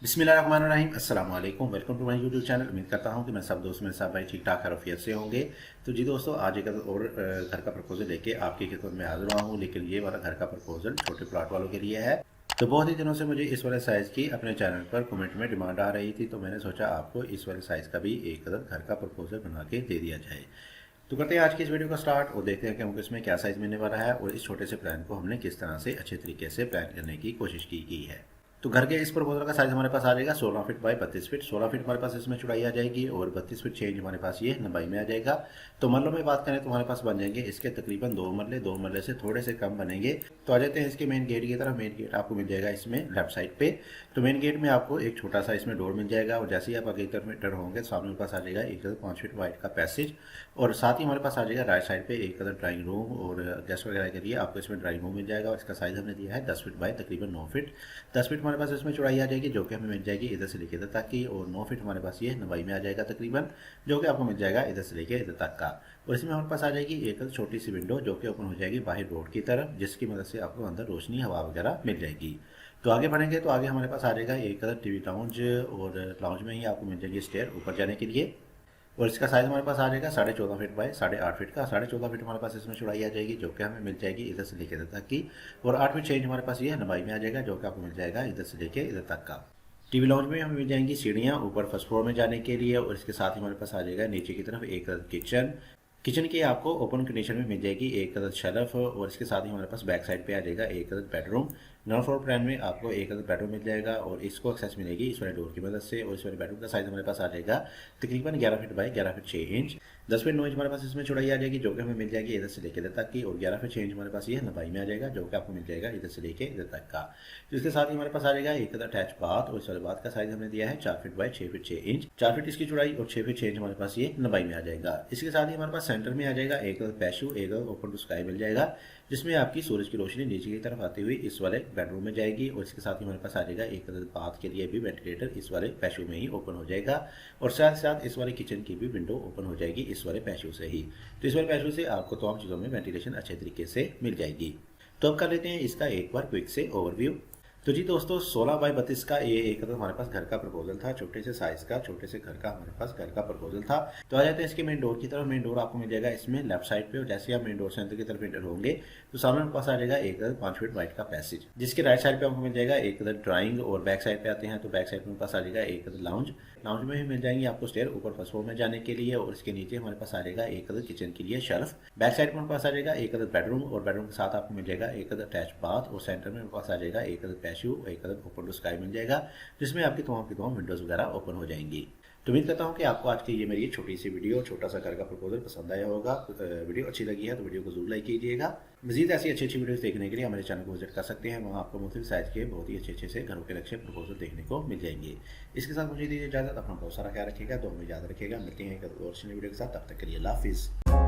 बिस्मिल्लाहिर्रहमानिर्रहीम, अस्सलाम वालेकुम। Welcome to my YouTube channel. उम्मीद करता हूँ कि मैं सब दोस्त मेरे साथ भाई ठीक ठाक खैरियत से होंगे। तो जी दोस्तों, आज एक और घर का प्रपोजल लेके आपकी खिदमत में हाजिर हुआ हूँ, लेकिन ये वाला घर का प्रपोजल छोटे प्लाट वालों के लिए है। तो बहुत ही दिनों से मुझे इस वाले साइज़ की अपने चैनल पर कमेंट में डिमांड आ रही थी, तो मैंने सोचा आपको इस वाले साइज़ का भी एक घर का प्रपोजल बना के दे दिया जाए। तो करते हैं आज की इस वीडियो का स्टार्ट और देखते हैं कि हमको इसमें क्या साइज़ मिलने वाला है और इस छोटे से प्लान को हमने किस तरह से अच्छे तरीके से प्लान करने की कोशिश की गई है। तो घर के इस प्रपोजल का साइज हमारे पास आ जाएगा 16 फीट बाय 32 फीट। 16 फीट हमारे पास इसमें चौड़ाई आ जाएगी और 32 फीट 6 इंच हमारे पास ये लंबाई में आ जाएगा। तो मरलों में बात करें तो हमारे पास बन जाएंगे इसके तकरीबन 2 मरले से थोड़े से कम बनेंगे। तो आ जाते हैं इसके मेन गेट की तरफ। मेन गेट आपको मिल जाएगा इसमें लेफ्ट साइड पे। तो मेन गेट में आपको एक छोटा सा इसमें डोर मिल जाएगा और जैसे ही आप आगे की तरफ एंटर होंगे सामने हमारे पास आ जाएगा एक 5 फीट वाइड का पैसेज और साथ ही हमारे पास आ जाएगा राइट साइड पे एक ड्राइंग रूम और गेस्ट वगैरह के लिए आपको इसमें ड्राइंग रूम मिल जाएगा और इसका साइज हमने दिया है 10 फीट बाय तकरीबन 9 फीट। 10 फीट हमारे पास इसमें चौड़ाई आ जाएगी जो कि हमें मिल जाएगी इधर से लेकर इधर तक की, और 9 फीट हमारे पास ये लंबाई में आ जाएगा तकरीबन, जो कि आपको मिल जाएगा इधर से लेकर इधर तक का। और इसमें हमारे पास आ जाएगी एक छोटी सी विंडो जो कि ओपन हो जाएगी बाहर रोड की तरफ, जिसकी मदद से आपको अंदर रोशनी हवा वगैरह मिल जाएगी। तो आगे बढ़ेंगे तो आगे हमारे पास आ जाएगा एक टीवी लाउंज और लाउंज में ही आपको मिल जाएगी स्टेयर ऊपर जाने के लिए। और इसका साइज़ हमारे पास आ जाएगा 14.5 फीट बाय 8.5 फीट का। 14.5 फीट हमारे पास इसमें चौड़ाई आ जाएगी जो कि हमें मिल जाएगी इधर से लेकर इधर तक की, और 8 फीट 6 इंच हमारे पास ये लंबाई में आ जाएगा जो कि आपको मिल जाएगा इधर से लेकर इधर तक का। टीवी लॉन्च में हमें मिल जाएंगी सीढ़ियाँ ऊपर फर्स्ट फ्लोर में जाने के लिए, और इसके साथ ही हमारे पास आ जाएगा नीचे की तरफ एक किचन। किचन की आपको ओपन कंडीशन में मिल जाएगी एक शेल्फ, और इसके साथ ही हमारे पास बैक साइड पे आ जाएगा एक बेडरूम। ग्राउंड फ्लोर प्लान में आपको एक बेडरूम मिल जाएगा और इसको एक्सेस मिलेगी इस वाले डोर की मदद से। और इस वाले बेडरूम का साइज हमारे पास आ जाएगा तकरीबन 11 feet by 11 feet 6 inch. 10 feet 9 inch हमारे पास इसमें चौड़ाई आ जाएगी जो कि हमें मिल जाएगी इधर से लेकर इधर तक की, और 11 फीट 6 इंच हमारे पास ये लंबाई में आ जाएगा जो कि आपको मिल जाएगा इधर से लेकर इधर तक का। तो इसके साथ ही हमारे पास आ जाएगा एक अटैच बाथ, और इस वाले बाथ का साइज हमने दिया है 4 feet by 6 feet 6 inch. 4 feet इसकी चौड़ाई और 6 फीट 6 इंच हमारे पास ये लंबाई में आ जाएगा। इसके साथ ही हमारे पास सेंटर में आ जाएगा एक पैशू, एक ओपन टू स्काई मिल जाएगा, जिसमें आपकी सूरज की रोशनी नीचे की तरफ आती हुई इस वाले बेडरूम में जाएगी। और इसके साथ ही हमारे पास आ जाएगा एक बाथ के लिए भी वेंटिलेटर इस वाले पैशू में ही ओपन हो जाएगा, और साथ साथ इस वाले किचन की भी विंडो ओपन हो जाएगी इस वाले पैशू से ही। तो इस वाले पैशू से आपको तमाम चीज़ों में वेंटिलेशन अच्छे तरीके से मिल जाएगी। तो अब कर लेते हैं इसका एक बार क्विक से ओवरव्यू। तो जी दोस्तों, 16 बाय 32 का ये एक हमारे पास घर का प्रपोजल था, छोटे से साइज का छोटे से घर का हमारे पास घर का प्रपोजल था। तो आ जाते हैं इसके मेन डोर की तरफ। मेन डोर आपको मिल जाएगा इसमें लेफ्ट साइड पे, और जैसे आप मेन डोर से अंदर की तरफ एंटर होंगे तो सामने हमारे पास आ जाएगा एक 5 फीट वाइड का पैसेज, जिसके राइट साइड पे आपको मिल जाएगा एक ड्राइंग, और बैक साइड पे आते हैं तो बैक साइड में पास आ जाएगा एक लाउंज। लाउंज में ही मिल जाएंगे आपको स्टेयर ऊपर फर्स्ट फ्लोर में जाने के लिए, और इसके नीचे हमारे पास आ जाएगा एक किचन के लिए शेल्फ। बैक साइड में हमारे पास आ जाएगा एक बेडरूम, और बेडरूम के साथ आपको मिल जाएगा एक अटैच बाथ, और सेंटर में हमारे पास आ जाएगा एक पैशू, एक ओपन टू स्काई मिल जाएगा, जिसमें आपकी तमाम विंडोज वगैरह ओपन हो जाएंगी। तो उम्मीद करता हूँ कि आपको आज की ये मेरी छोटी सी वीडियो छोटा सा घर का प्रपोजल पसंद आया होगा। वीडियो अच्छी लगी है तो वीडियो को जरूर लाइक कीजिएगा। मजीद ऐसी अच्छी अच्छी वीडियोस देखने के लिए हमारे चैनल को विजिट कर सकते हैं, वहाँ आपको मुख्तलिफ साइज के बहुत ही अच्छे से घरों के नक्शे प्रपोजल देखने को मिल जाएंगे। इसके साथ मुझे दीजिए इजाजत, अपना बहुत सारा ख्याल रखिएगा, तो हमें याद रखिएगा। मिलते हैं एक और वीडियो के साथ, तब तक के लिए अल्लाह हाफिज़।